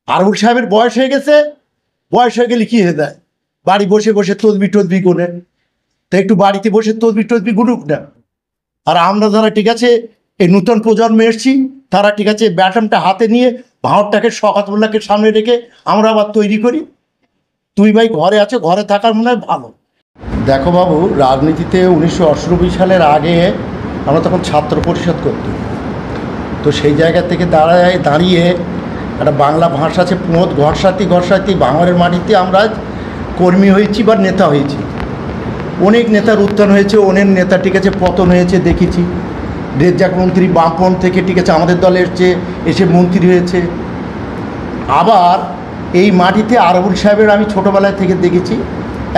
আরবুল সাহেবের বয়স হয়ে গেছে, বয়স হয়ে গেলে কি হয়ে যায়, বাড়ি বসে বসে তসবি টসবি গুনে, তো একটু বাড়িতে বসে তসবি টসবি গুনুক না। আর আমরা যারা ঠিক আছে এই নূতন প্রজন্মে এসছি, তারা ঠিক আছে ব্যাটনটা হাতে নিয়ে ভাঁড়টাকে শওকতুল্লাহকে সামনে রেখে আমরা আবার তৈরি করি। তুই ভাই ঘরে আছো, ঘরে থাকার মনে হয় ভালো। দেখো বাবু, রাজনীতিতে 1998 সালের আগে আমরা তখন ছাত্র পরিষদ করতাম, তো সেই জায়গা থেকে দাঁড়িয়ে একটা বাংলা ভাষা আছে প্রমোদ ঘরসাথী ভাঙড়ের মাটিতে আমরা কর্মী হয়েছি বা নেতা হয়েছি। অনেক নেতার উত্থান হয়েছে, অনেক নেতা ঠিক আছে পতন হয়েছে দেখেছি। রেজ্জাক মন্ত্রী বামপন্থ থেকে ঠিক আছে আমাদের দলে এসে মন্ত্রী হয়েছে। আবার এই মাটিতে আরবুল সাহেবের আমি ছোটোবেলায় থেকে দেখেছি,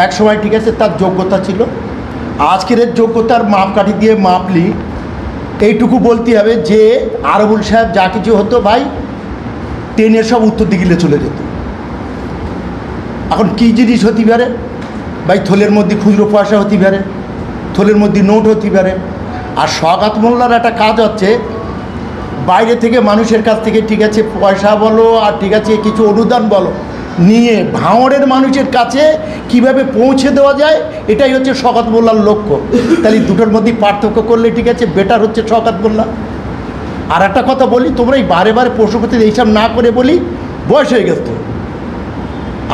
এক সময় ঠিক আছে তার যোগ্যতা ছিল, আজকের যোগ্যতার মাপকাঠি দিয়ে মাপলি এইটুকু বলতে হবে যে আরবুল সাহেব যা কিছু হতো ভাই ট্রেনের সব উত্তর দিকে চলে যেত। এখন কী জিনিস হতে পারে ভাই, থলের মধ্যে খুচরো পয়সা হতে পারে, থলের মধ্যে নোট হতে পারে। আর শওকত মোল্লার একটা কাজ হচ্ছে বাইরে থেকে মানুষের কাছ থেকে ঠিক আছে পয়সা বলো আর ঠিক আছে কিছু অনুদান বলো নিয়ে ভাঙড়ের মানুষের কাছে কিভাবে পৌঁছে দেওয়া যায়, এটাই হচ্ছে শওকত মোল্লার লক্ষ্য। তাহলে দুটোর মধ্যে পার্থক্য করলে ঠিক আছে বেটার হচ্ছে শওকত মোল্লা। আর একটা কথা বলি, তোমরা এই বারে বারে পশু করতে এইসব না করে বলি, বয়স হয়ে গেছে।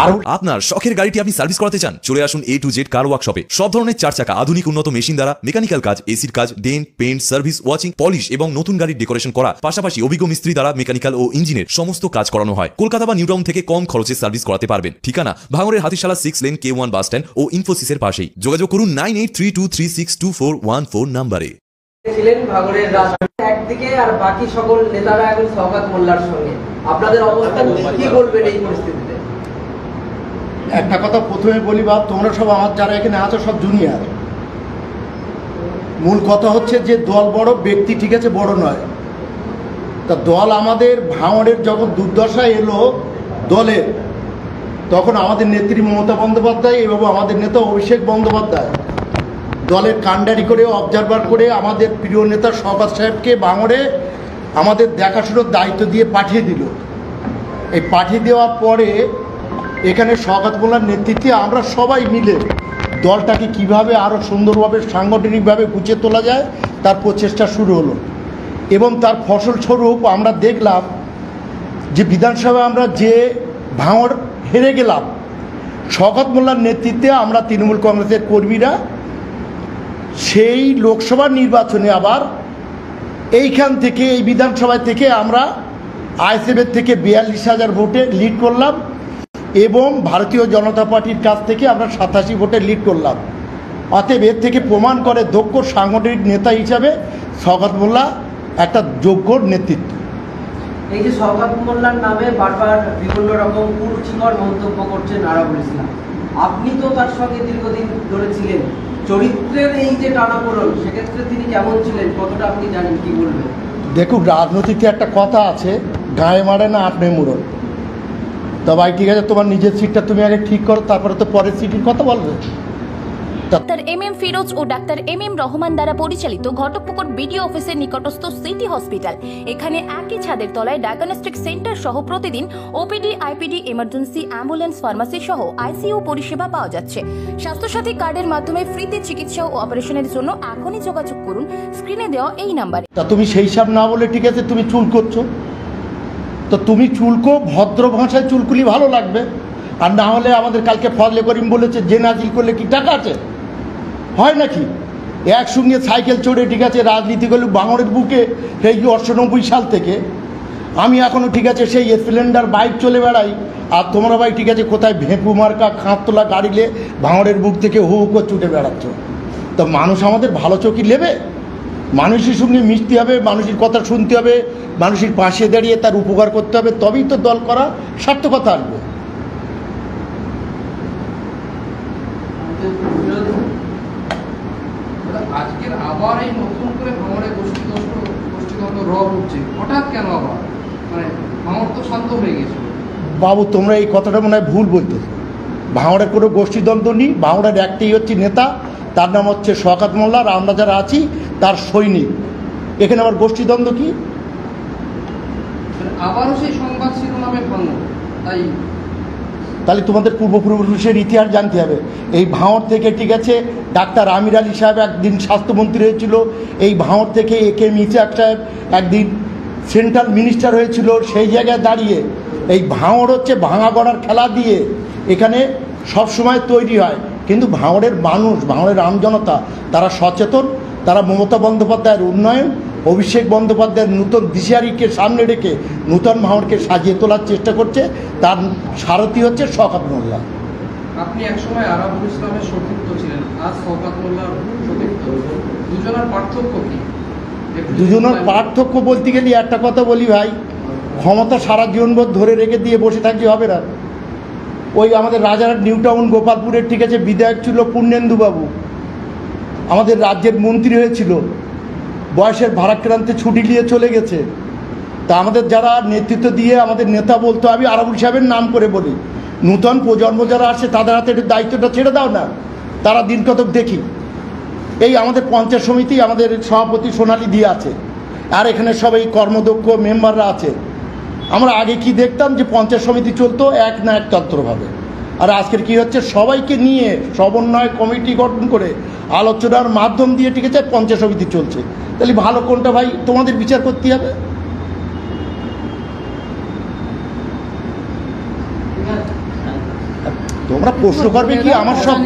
আর আপনার শখের গাড়িটি আপনি সার্ভিস করাতে চান, চলে আসুন A to Z কার ওয়ার্কশপে। সব ধরনের 4 চাকা আধুনিক উন্নত মেশিন দ্বারা মেকানিক্যাল কাজ, এসির কাজ, dent, paint, service, washing, polish এবং নতুন গাড়ির ডেকোরেশন করা, পাশাপাশি অভিজ্ঞ মিস্ত্রি দ্বারা মেকানিক্যাল ও ইঞ্জিনের সমস্ত কাজ করানো হয়। কলকাতা বা নিউ টাউন থেকে কম খরচে সার্ভিস করাতে পারবেন। ঠিকানা ভাঙড়ের Hatishala 6 lane K1 bus stand ও ইনফোসিসের পাশেই। যোগাযোগ করুন 9832362414 নম্বরে। ছিলেন ভাঙড়ের রাজনীতি একদিকে আর বাকি সকল নেতারা এখন শওকত মোল্লার সঙ্গে, আপনাদের অবস্থান কি বলবেন এই পরিস্থিতিতে? একটা কথা প্রথমে বলি, বা তোমরা সব আমার যারা এখানে আছো সব জুনিয়র। মূল কথা হচ্ছে যে দল বড়, ব্যক্তি ঠিক আছে বড় নয়। তা দল আমাদের ভাঙড়ের যখন দুর্দশা এলো দলের, তখন আমাদের নেত্রী মমতা বন্দ্যোপাধ্যায় এবং আমাদের নেতা অভিষেক বন্দ্যোপাধ্যায় দলের কাণ্ডারি করে অবজারভার করে আমাদের প্রিয় নেতা শওকত সাহেবকে ভাঙড়ে আমাদের দেখাশোনার দায়িত্ব দিয়ে পাঠিয়ে দিল। এই পাঠিয়ে দেওয়ার পরে এখানে শওকত মোল্লার নেতৃত্বে আমরা সবাই মিলে দলটাকে কিভাবে আরও সুন্দরভাবে সাংগঠনিকভাবে গুছিয়ে তোলা যায় তার প্রচেষ্টা শুরু হলো। এবং তার ফসলস্বরূপ আমরা দেখলাম যে বিধানসভায় আমরা যে ভাঙড় হেরে গেলাম, শওকত মোল্লার নেতৃত্বে আমরা তৃণমূল কংগ্রেসের কর্মীরা সেই লোকসভা নির্বাচনে আবার এইখান থেকে এই বিধানসভায় থেকে আমরা আইএসএফের থেকে 42,000 ভোটে লিড করলাম এবং ভারতীয় জনতা পার্টির কাছ থেকে আমরা 87 ভোটে লিড করলাম। অতএব এর থেকে প্রমাণ করে দক্ষ সাংগঠনিক নেতা হিসাবে শওকত মোল্লা একটা যোগ্য নেতৃত্ব। এই যে শওকত মোল্লার নামে বারবার বিভিন্ন রকম কুরুচিকর মন্তব্য করছেন আরবুল ইসলাম, আপনি তো তার সঙ্গে দীর্ঘদিন ধরে ছিলেন, চরিত্রের এই যে টানাপোড়েন সেক্ষেত্রে তিনি কেমন ছিলেন, কতটা আপনি জানেন, কি বলবেন? দেখুন, রাজনীতিতে একটা কথা আছে, গায়ে মারে না আপনি মুড়ো। তো ভাই ঠিক আছে, তোমার নিজের সিটটা তুমি আগে ঠিক করো, তারপরে তো পরের সিটের কথা বলবে। ডাক্তার MM ফিরোজ ও ডাক্তার MM রহমান দ্বারা পরিচালিত ঘটকপুকুর বিডিও অফিসের নিকটস্থ সিটি হসপিটাল। এখানে একই ছাদের তলায় ডায়াগনস্টিক সেন্টার সহ প্রতিদিন OPD, IPD, emergency, ambulance, pharmacy সহ ICU পরিষেবা পাওয়া যাচ্ছে। স্বাস্থ্যসাথী কার্ডের মাধ্যমে ফ্রিতে চিকিৎসা ও অপারেশনের জন্য এখনই যোগাযোগ করুন স্ক্রিনে দেওয়া এই নাম্বারে। তা তুমি সেই সব না বলে ঠিক আছে তুমি চুল করছো, তো তুমি চুলকো, ভদ্র ভাষায় চুলকুলি ভালো লাগবে। আর না হলে আমাদের কালকে ফজলে করিম বলেছে যে নাজিল করলে কি টাকা আছে, হয় নাকি? একসঙ্গে সাইকেল চড়ে ঠিক আছে রাজনীতি করলে ভাঙড়ের বুকে সেই 98 সাল থেকে আমি এখনও ঠিক আছে সেই স্প্লেন্ডার বাইক চলে বেড়াই, আর তোমরা ভাই ঠিক আছে কোথায় ভেঁপু মার্কা খাঁততলা গাড়িলে ভাঙড়ের বুক থেকে হু হু করে ছুটে বেড়াচ্ছ। তো মানুষ আমাদের ভালো চোখই নেবে? মানুষের সঙ্গে মিশতে হবে, মানুষের কথা শুনতে হবে, মানুষের পাশে দাঁড়িয়ে তার উপকার করতে হবে, তবেই তো দল করা সার্থকতা আসবে। আজকের আবার এই নতুন করে ভাঙড়ে গোষ্ঠীদ্বন্দ্ব রব হচ্ছে হঠাৎ কেন আবার? মানে ভাঙড় তো শান্ত হয়ে গেছে। বাবু, তোমরা এই কথাটা মনে হয় ভুল বলতেছো। ভাঙড়ের কোনো গোষ্ঠীদ্বন্দ্ব নেই। ভাঙড়ের একটাই হচ্ছে নেতা, তার নাম হচ্ছে শওকত মোল্লা, আর আমরা যারা আছি তার সৈনিক। এখানে আবার গোষ্ঠীদ্বন্দ্ব কি? আবারও সেই সংবাদ শিরোনামে ভাঙড় তাই তাহলে তোমাদের পূর্বপুরুষের ইতিহাস জানতে হবে। এই ভাঁড় থেকে ঠিক আছে ডাক্তার আমির আলী সাহেব একদিন স্বাস্থ্যমন্ত্রী হয়েছিল, এই ভাঁড় থেকে একে মিসাক সাহেব একদিন সেন্ট্রাল মিনিস্টার হয়েছিল। সেই জায়গায় দাঁড়িয়ে এই ভাঁড় হচ্ছে ভাঙা গড়ার খেলা দিয়ে এখানে সবসময় তৈরি হয়, কিন্তু ভাঁড়ের মানুষ, ভাঁড়ের আমজনতা তারা সচেতন, তারা মমতা বন্দ্যোপাধ্যায়ের উন্নয়ন, অভিষেক বন্দ্যোপাধ্যায়ের নূতন দিশারিকে সামনে রেখে নূতন ভাঁড়কে সাজিয়ে তোলার চেষ্টা করছে। তার সারথি হচ্ছে শওকত মোল্লা। আপনি একসময় আরাবুল ইসলামের সতীর্থ ছিলেন, আজ শওকত মোল্লার সতীর্থ, দুজনের পার্থক্য কি? দুজনের পার্থক্য বলতে গেলে একটা কথা বলি ভাই, ক্ষমতা সারা জীবনভর ধরে রেখে দিয়ে বসে থাকলে হবে না। ওই আমাদের রাজারহাট নিউ টাউন গোপালপুরের ঠিক আছে বিধায়ক ছিল পূর্ণেন্দুবাবু, আমাদের রাজ্যের মন্ত্রী হয়েছিল, বয়সের ভারাক্রান্তে ছুটি নিয়ে চলে গেছে। তা আমাদের যারা নেতৃত্ব দিয়ে আমাদের নেতা বলতো, আমি আরাবুল সাহেবের নাম করে বলি, নূতন প্রজন্ম যারা আসে তাদের হাতে একটু দায়িত্বটা ছেড়ে দাও না, তারা দিন কতক দেখি। এই আমাদের পঞ্চায়েত সমিতি আমাদের সভাপতি সোনালী দিয়ে আছে, আর এখানে সবাই কর্মদক্ষ মেম্বাররা আছে। আমরা আগে কি দেখতাম যে পঞ্চায়েত সমিতি চলতো এক না একতন্ত্রভাবে, আর আজকের কি হচ্ছে সবাইকে নিয়ে সমন্বয় কমিটি গঠন করে আলোচনার মাধ্যম দিয়ে ঠিক আছে পঞ্চায়েত সমিতি চলছে। তাহলে ভালো কোনটা ভাই তোমাদের বিচার করতে হবে। তোমরা প্রশ্ন করবে কি আমার সব